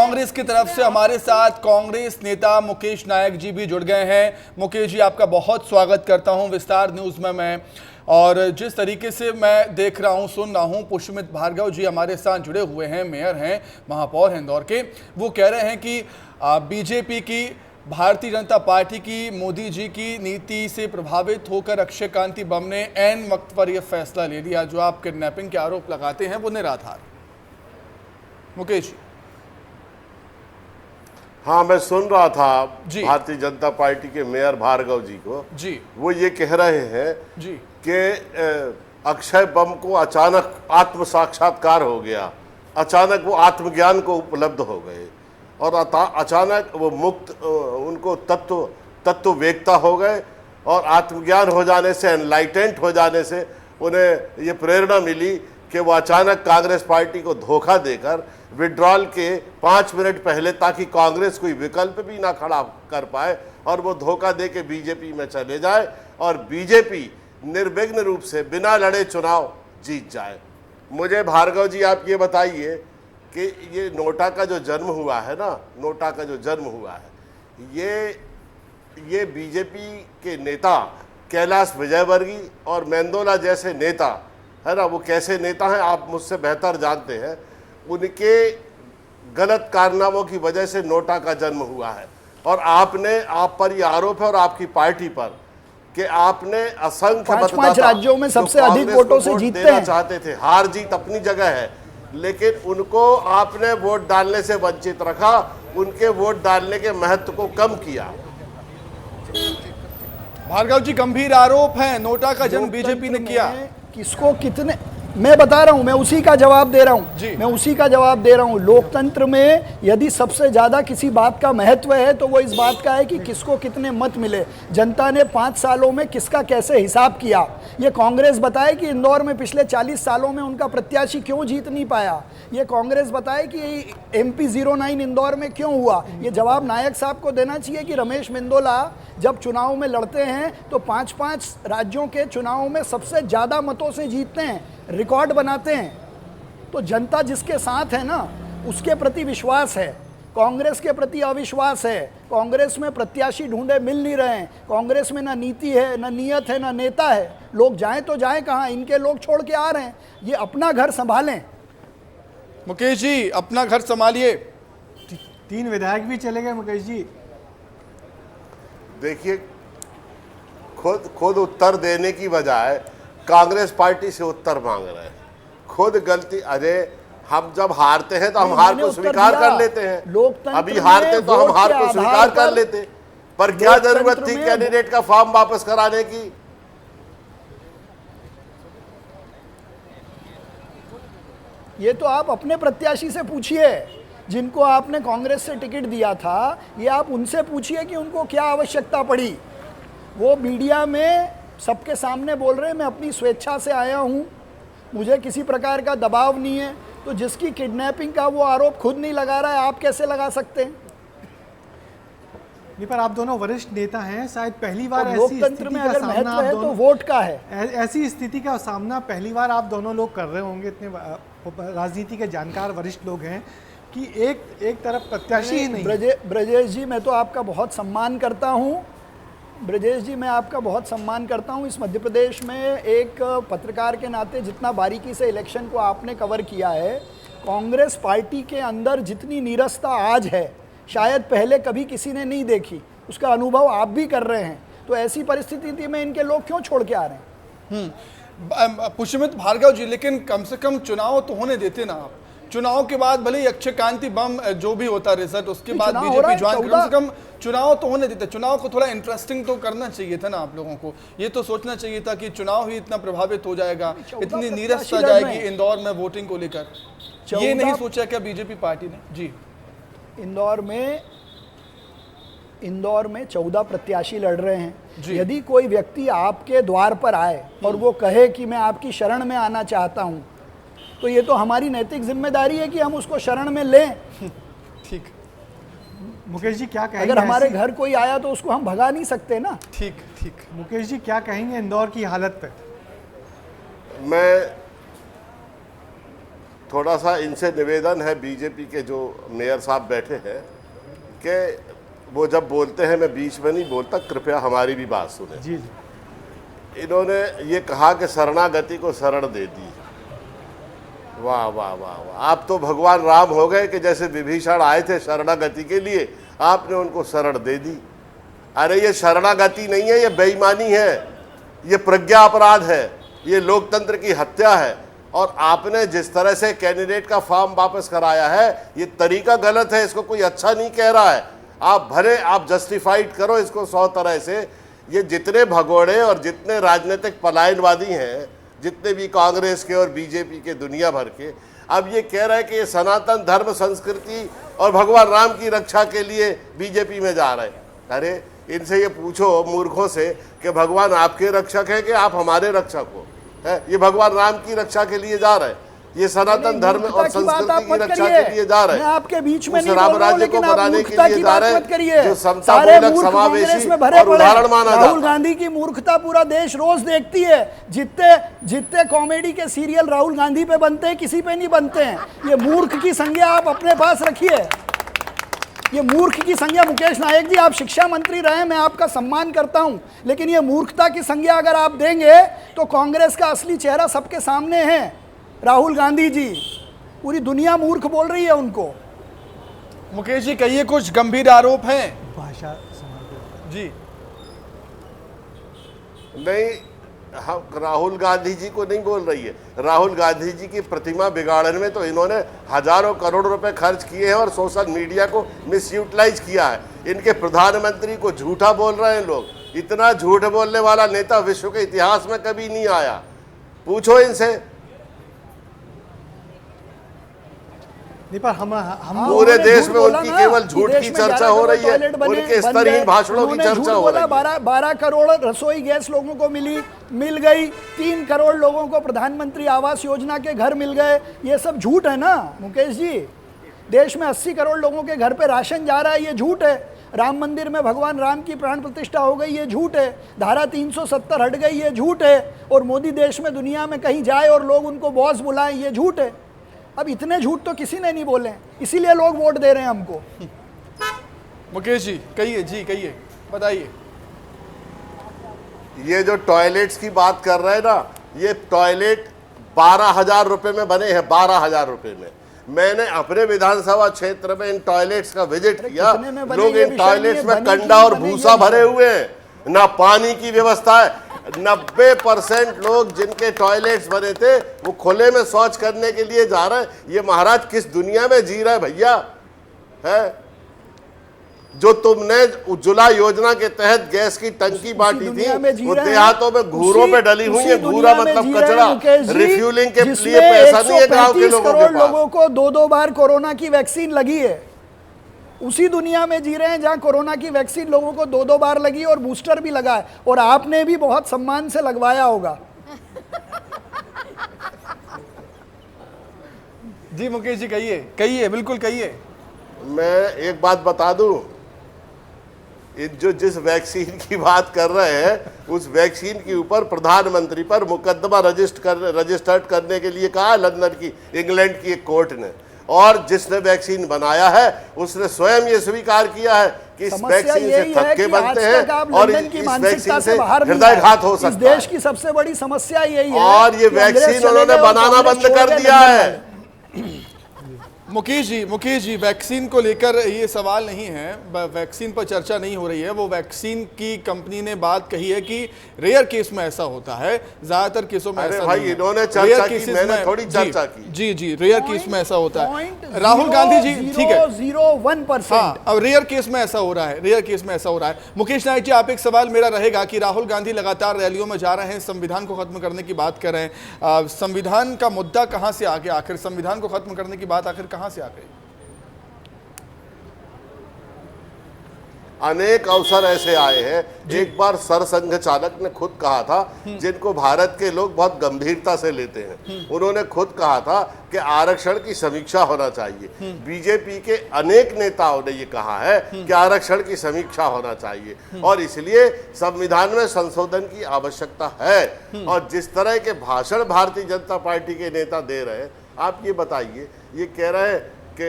कांग्रेस की तरफ से हमारे साथ कांग्रेस नेता मुकेश नायक जी भी जुड़ गए हैं। मुकेश जी, आपका बहुत स्वागत करता हूं विस्तार न्यूज में मैं। और जिस तरीके से मैं देख रहा हूं, सुन रहा हूं, पुष्पमित भार्गव जी हमारे साथ जुड़े हुए हैं, मेयर हैं, महापौर हैं इंदौर के। वो कह रहे हैं कि बीजेपी की, भारतीय जनता पार्टी की, मोदी जी की नीति से प्रभावित होकर अक्षय कांति बम ने ऐन वक्त पर यह फैसला ले लिया। जो आप किडनैपिंग के आरोप लगाते हैं वो निराधार। मुकेश जी। हाँ, मैं सुन रहा था भारतीय जनता पार्टी के मेयर भार्गव जी को। जी। वो ये कह रहे हैं जी कि अक्षय बम को अचानक आत्म साक्षात्कार हो गया, अचानक वो आत्मज्ञान को उपलब्ध हो गए और अचानक वो मुक्त, उनको तत्ववेत्ता हो गए और आत्मज्ञान हो जाने से, एनलाइटेंट हो जाने से उन्हें ये प्रेरणा मिली कि वो अचानक कांग्रेस पार्टी को धोखा देकर विड्रॉल के 5 मिनट पहले, ताकि कांग्रेस कोई विकल्प भी ना खड़ा कर पाए और वो धोखा दे के बीजेपी में चले जाए और बीजेपी निर्विघ्न रूप से बिना लड़े चुनाव जीत जाए। मुझे भार्गव जी आप ये बताइए कि ये नोटा का जो जन्म हुआ है ना, नोटा का जो जन्म हुआ है, ये बीजेपी के नेता कैलाश विजयवर्गीय और मेंदोला जैसे नेता है ना, वो कैसे नेता हैं आप मुझसे बेहतर जानते हैं। उनके गलत कारनामों की वजह से नोटा का जन्म हुआ है और आप पर ये आरोप है और आपकी पार्टी पर कि आपने असंख्य पांच राज्यों में सबसे अधिक वोटों से जीतते हैं चाहते थे। हार जीत अपनी जगह है, लेकिन उनको आपने वोट डालने से वंचित रखा, उनके वोट डालने के महत्व को कम किया। भार्गव जी, गंभीर आरोप है, नोटा का जन्म बीजेपी ने किया। किसको कितने, मैं बता रहा हूं, मैं उसी का जवाब दे रहा हूं। लोकतंत्र में यदि सबसे ज्यादा किसी बात का महत्व है तो वो इस बात का है कि किसको कितने मत मिले। जनता ने 5 सालों में किसका कैसे हिसाब किया। ये कांग्रेस बताए कि इंदौर में पिछले 40 सालों में उनका प्रत्याशी क्यों जीत नहीं पाया। ये कांग्रेस बताए कि MP 09 इंदौर में क्यों हुआ। ये जवाब नायक साहब को देना चाहिए कि रमेश मेंदोला जब चुनाव में लड़ते हैं तो 5-5 राज्यों के चुनावों में सबसे ज्यादा मतों से जीतते हैं, रिकॉर्ड बनाते हैं। तो जनता जिसके साथ है ना, उसके प्रति विश्वास है, कांग्रेस के प्रति अविश्वास है। कांग्रेस में प्रत्याशी ढूंढे मिल नहीं रहे हैं, कांग्रेस में ना नीति है, ना नियत है, ना नेता है। लोग जाएं तो जाएं कहां, इनके लोग छोड़ के आ रहे हैं। ये अपना घर संभालें। मुकेश जी, अपना घर संभालिए। 3 विधायक भी चले गए मुकेश जी। देखिए, खुद उत्तर देने की बजाय कांग्रेस पार्टी से उत्तर मांग रहे हैं। खुद गलती, अरे हम जब हारते हैं तो हम हार को स्वीकार कर लेते हैं। अभी हारते तो हम हार को स्वीकार कर लेते, पर क्या जरूरत थी कैंडिडेट का फॉर्म वापस कराने की। ये तो आप अपने प्रत्याशी से पूछिए, जिनको आपने कांग्रेस से टिकट दिया था, ये आप उनसे पूछिए कि उनको क्या आवश्यकता पड़ी। वो मीडिया में सबके सामने बोल रहे हैं मैं अपनी स्वेच्छा से आया हूं, मुझे किसी प्रकार का दबाव नहीं है। तो जिसकी किडनैपिंग का वो आरोप खुद नहीं लगा रहा है, आप कैसे लगा सकते हैं? नहीं, पर आप दोनों वरिष्ठ नेता हैं, शायद पहली बार ऐसी लोकतंत्र में अगर महत्व है तो वोट का है। ऐसी स्थिति का सामना पहली बार आप दोनों लोग कर रहे होंगे, इतने राजनीति के जानकार वरिष्ठ लोग हैं कि एक तरफ प्रत्याशी ही नहीं। ब्रजेश जी, मैं तो आपका बहुत सम्मान करता हूँ। ब्रजेश जी, मैं आपका बहुत सम्मान करता हूं। इस मध्य प्रदेश में एक पत्रकार के नाते जितना बारीकी से इलेक्शन को आपने कवर किया है, कांग्रेस पार्टी के अंदर जितनी नीरसता आज है शायद पहले कभी किसी ने नहीं देखी। उसका अनुभव आप भी कर रहे हैं। तो ऐसी परिस्थिति में इनके लोग क्यों छोड़ के आ रहे हैं? पुष्पमित भार्गव जी, लेकिन कम से कम चुनाव तो होने देते ना आप। चुनाव के बाद भले ही अक्षय कांति बम जो भी होता रिजल्ट, उसके बाद बीजेपी ज्वाइन, कम से कम चुनाव तो होने देते। चुनाव को थोड़ा इंटरेस्टिंग तो करना चाहिए था ना आप लोगों को। ये तो सोचना चाहिए था कि चुनाव ही इतना प्रभावित हो जाएगा, इतनी नीरसता जाएगी इंदौर में वोटिंग को लेकर। ये नहीं सोचा क्या बीजेपी पार्टी ने? जी, इंदौर में 14 प्रत्याशी लड़ रहे हैं। यदि कोई व्यक्ति आपके द्वार पर आए और वो कहे कि मैं आपकी शरण में आना चाहता हूं, तो ये तो हमारी नैतिक जिम्मेदारी है कि हम उसको शरण में लें। ठीक। मुकेश जी क्या कहेंगे? अगर हमारे घर कोई आया तो उसको हम भगा नहीं सकते ना। ठीक। मुकेश जी क्या कहेंगे इंदौर की हालत पे? थोड़ा सा इनसे निवेदन है, बीजेपी के जो मेयर साहब बैठे हैं, कि वो जब बोलते हैं मैं बीच में नहीं बोलता, कृपया हमारी भी बात सुने। जी जी। इन्होंने ये कहा कि शरणागति को शरण दे दी। वाह वाह वाह वाह, आप तो भगवान राम हो गए कि जैसे विभीषण आए थे शरणागति के लिए, आपने उनको शरण दे दी। अरे ये शरणागति नहीं है, ये बेईमानी है, ये प्रज्ञा अपराध है, ये लोकतंत्र की हत्या है। और आपने जिस तरह से कैंडिडेट का फॉर्म वापस कराया है, ये तरीका गलत है, इसको कोई अच्छा नहीं कह रहा है। आप भले आप जस्टिफाइड करो इसको 100 तरह से। ये जितने भगोड़े और जितने राजनीतिक पलायनवादी हैं, जितने भी कांग्रेस के और बीजेपी के दुनिया भर के, अब ये कह रहे हैं कि ये सनातन धर्म संस्कृति और भगवान राम की रक्षा के लिए बीजेपी में जा रहे हैं। अरे इनसे ये पूछो मूर्खों से कि भगवान आपके रक्षक है कि आप हमारे रक्षक हो? है ये भगवान राम की रक्षा के लिए जा रहे हैं, ये सनातन धर्म और संस्कृति की रक्षा के लिए जा रहे हैं, आपके बीच में उस राम राज्य को बनाने के लिए जा रहे हैं, जो समतामूलक समावेशी और उदाहरण माना जाता है। राहुल गांधी की मूर्खता पूरा देश रोज देखती है। जितने कॉमेडी के सीरियल राहुल गांधी पे बनते हैं, किसी पे नहीं बनते हैं। ये मूर्ख की संज्ञा आप अपने पास रखिए, ये मूर्ख की संज्ञा। मुकेश नायक जी, आप शिक्षा मंत्री रहे, मैं आपका सम्मान करता हूं, लेकिन ये मूर्खता की संज्ञा अगर आप देंगे तो कांग्रेस का असली चेहरा सबके सामने है। राहुल गांधी जी, पूरी दुनिया मूर्ख बोल रही है उनको। मुकेश जी कहिए, कुछ गंभीर आरोप हैं। भाषा संभाल जी नहीं, हम राहुल गांधी जी को नहीं बोल रही है। राहुल गांधी जी की प्रतिमा बिगाड़ने में तो इन्होंने हजारों करोड़ रुपए खर्च किए हैं और सोशल मीडिया को मिसयूटिलाइज किया है। इनके प्रधानमंत्री को झूठा बोल रहे हैं लोग। इतना झूठ बोलने वाला नेता विश्व के इतिहास में कभी नहीं आया, पूछो इनसे। नहीं, पर हम पूरे देश में उनकी केवल झूठ की चर्चा हो रही है, उनके स्तरहीन भाषणों की चर्चा हो रही है। 12 करोड़ रसोई गैस लोगों को मिल गई, 3 करोड़ लोगों को प्रधानमंत्री आवास योजना के घर मिल गए। ये सब झूठ है ना मुकेश जी। देश में 80 करोड़ लोगों के घर पे राशन जा रहा है, ये झूठ है। राम मंदिर में भगवान राम की प्राण प्रतिष्ठा हो गई, ये झूठ है। धारा 370 हट गई, ये झूठ है। और मोदी देश में दुनिया में कहीं जाए और लोग उनको बॉस बुलाएं, ये झूठ है। अब इतने झूठ तो किसी ने नहीं बोले, इसीलिए लोग वोट दे रहे हैं हमको। मुकेश जी कहिए, जी कहिए, बताइए। ये जो टॉयलेट्स की बात कर रहे हैं ना, ये टॉयलेट 12,000 रुपए में बने हैं, 12,000 रुपए में। मैंने अपने विधानसभा क्षेत्र में इन टॉयलेट्स का विजिट किया। लोग इन टॉयलेट्स में कंडा और भूसा भरे हुए हैं, ना पानी की व्यवस्था है। 90% लोग जिनके टॉयलेट्स बने थे वो खुले में शौच करने के लिए जा रहे हैं। ये महाराज किस दुनिया में जी रहे हैं भैया? है जो तुमने उज्ज्वला योजना के तहत गैस की टंकी बांटी थी, वो देहातों में घूरों पे डली हुई है। घूरा मतलब कचरा, रिफ्यूलिंग के लिए पैसा नहीं है गांव के लोगों के पास। लोगों को 2-2 बार कोरोना की वैक्सीन लगी है। उसी दुनिया में जी रहे हैं जहां कोरोना की वैक्सीन लोगों को 2-2 बार लगी और बूस्टर भी लगा है, और आपने भी बहुत सम्मान से लगवाया होगा। जी मुकेश जी कहिए, कहिए, बिल्कुल कहिए। मैं एक बात बता दूं, जो जिस वैक्सीन की बात कर रहे हैं, उस वैक्सीन के ऊपर प्रधानमंत्री पर मुकदमा रजिस्टर्ड करने के लिए कहा लंदन की, इंग्लैंड की एक कोर्ट ने। और जिसने वैक्सीन बनाया है उसने स्वयं ये स्वीकार किया है कि इस वैक्सीन से थक्के बनते हैं और इस वैक्सीन से हृदयघात हो सकता है। इस देश की सबसे बड़ी समस्या यही है। और ये वैक्सीन उन्होंने बनाना बंद कर दिया है। मुकेश जी वैक्सीन को लेकर ये सवाल नहीं है, वैक्सीन पर चर्चा नहीं हो रही है। वो वैक्सीन की कंपनी ने बात कही है कि रेयर केस में ऐसा होता है, ज्यादातर केसों में ऐसा भाई नहीं इन्होंने चर्चा की, मैंने थोड़ी चर्चा की। जी रेयर केस में ऐसा होता है। राहुल गांधी जी ठीक है, 0.01%। हाँ, अब रेयर केस में ऐसा हो रहा है, रेयर केस में ऐसा हो रहा है। मुकेश नायक जी, आप एक सवाल मेरा रहेगा कि राहुल गांधी लगातार रैलियों में जा रहे हैं, संविधान को खत्म करने की बात कर रहे हैं। संविधान का मुद्दा कहां से आ गया? आखिर संविधान को खत्म करने की बात आखिर कहां से आ गई? अनेक अवसर ऐसे आए हैं। एक बार सरसंघ चालक ने खुद कहा था, जिनको भारत के लोग बहुत गंभीरता से लेते हैं, उन्होंने खुद कहा था कि आरक्षण की समीक्षा होना चाहिए। बीजेपी के अनेक नेताओं ने ये कहा है कि आरक्षण की समीक्षा होना चाहिए और इसलिए संविधान में संशोधन की आवश्यकता है। और जिस तरह के भाषण भारतीय जनता पार्टी के नेता दे रहे हैं, आप ये बताइए, ये कह रहे हैं कि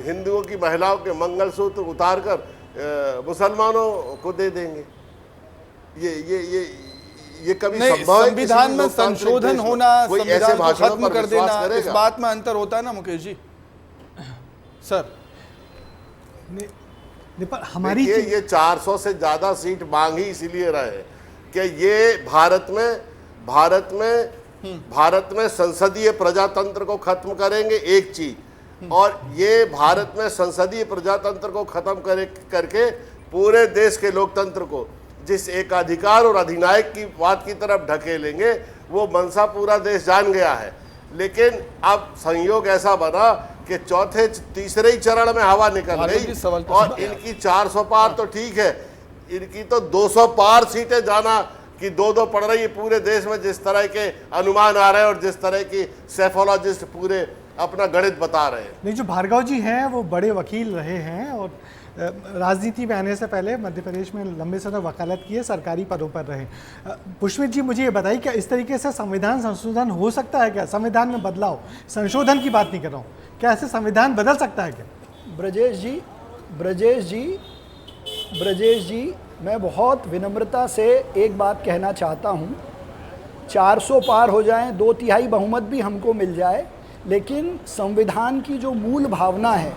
हिंदुओं की महिलाओं के मंगलसूत्र उतार कर मुसलमानों को दे देंगे। ये कभी संभव है? संविधान में संशोधन होना, संविधान को खत्म कर देना, इस बात में अंतर होता है ना मुकेश जी। सर पर हमारी ये 400 से ज्यादा सीट मांग ही इसलिए रहे कि ये भारत में संसदीय प्रजातंत्र को खत्म करेंगे, एक चीज, और ये भारत में संसदीय प्रजातंत्र को खत्म करके पूरे देश के लोकतंत्र को जिस एकाधिकार और अधिनायक की बात की तरफ ढकेलेंगे, वो मनसा पूरा देश जान गया है। लेकिन अब संयोग ऐसा बना कि तीसरे ही चरण में हवा निकल गई और इनकी 400 पार तो ठीक है, इनकी तो 200 पार सीटें जाना कि दो पड़ रही है पूरे देश में, जिस तरह के अनुमान आ रहे हैं और जिस तरह की सेफोलॉजिस्ट पूरे अपना गणित बता रहे हैं। नहीं, जो भार्गव जी हैं वो बड़े वकील रहे हैं और राजनीति में आने से पहले मध्य प्रदेश में लंबे समय वकालत किए, सरकारी पदों पर रहे। पुष्मित जी, मुझे ये बताइए, क्या इस तरीके से संविधान संशोधन हो सकता है? क्या संविधान में बदलाव, संशोधन की बात नहीं कर रहा हूँ, क्या ऐसे संविधान बदल सकता है क्या? ब्रजेश जी, मैं बहुत विनम्रता से एक बात कहना चाहता हूँ। 400 पार हो जाएं, 2/3 बहुमत भी हमको मिल जाए, लेकिन संविधान की जो मूल भावना है,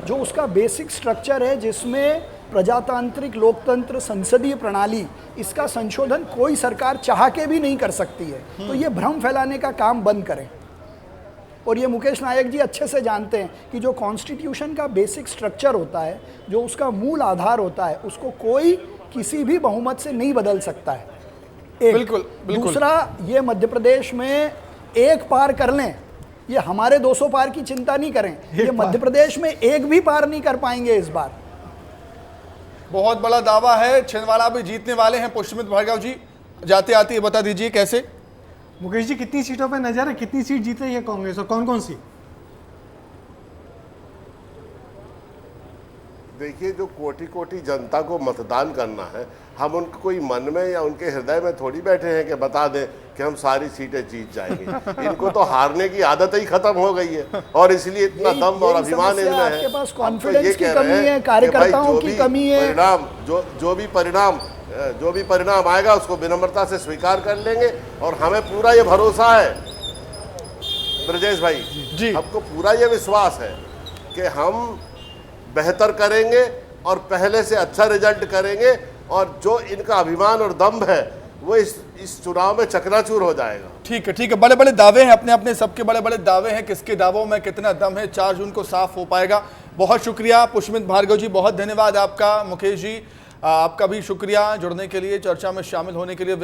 जो उसका बेसिक स्ट्रक्चर है, जिसमें प्रजातांत्रिक लोकतंत्र संसदीय प्रणाली, इसका संशोधन कोई सरकार चाह के भी नहीं कर सकती है। तो ये भ्रम फैलाने का काम बंद करें। और ये मुकेश नायक जी अच्छे से जानते हैं कि जो कॉन्स्टिट्यूशन का बेसिक स्ट्रक्चर होता है, जो उसका मूल आधार होता है, उसको कोई किसी भी बहुमत से नहीं बदल सकता है। एक, बिल्कुल। दूसरा, ये मध्य प्रदेश में एक पार कर लें, ये हमारे 200 पार की चिंता नहीं करें, ये मध्य प्रदेश में एक भी पार नहीं कर पाएंगे इस बार। बहुत बड़ा दावा है, छिंदवाड़ा भी जीतने वाले हैं पुष्मित भार्गव जी। जाते आते ये बता दीजिए कैसे? मुकेश जी, कितनी सीटों पे नजर है, कितनी सीट जीत रही है कांग्रेस और कौन कौन सी? देखिए, जो कोटि कोटि जनता को मतदान करना है, हम उनको कोई मन में या उनके हृदय में थोड़ी बैठे हैं कि बता दें कि हम सारी सीटें जीत जाएंगे। इनको तो हारने की आदत ही खत्म हो गई है और इसलिए इतना दम और अभिमान इनमें है। आपके पास कॉन्फिडेंस की कमी है, कार्यकर्ताओं की कमी है। जो भी परिणाम आएगा उसको विनम्रता से स्वीकार कर लेंगे और हमें पूरा ये भरोसा है ब्रजेश भाई जी, हमको पूरा ये विश्वास है कि हम बेहतर करेंगे और पहले से अच्छा रिजल्ट करेंगे और जो इनका अभिमान और दम्भ है वो इस चुनाव में चकनाचूर हो जाएगा। ठीक है। बड़े बड़े दावे हैं, अपने अपने सबके बड़े बड़े दावे हैं, किसके दावों में कितना दम है 4 जून को साफ हो पाएगा। बहुत शुक्रिया पुष्मित भार्गव जी, बहुत धन्यवाद आपका। मुकेश जी, आपका भी शुक्रिया जुड़ने के लिए, चर्चा में शामिल होने के लिए।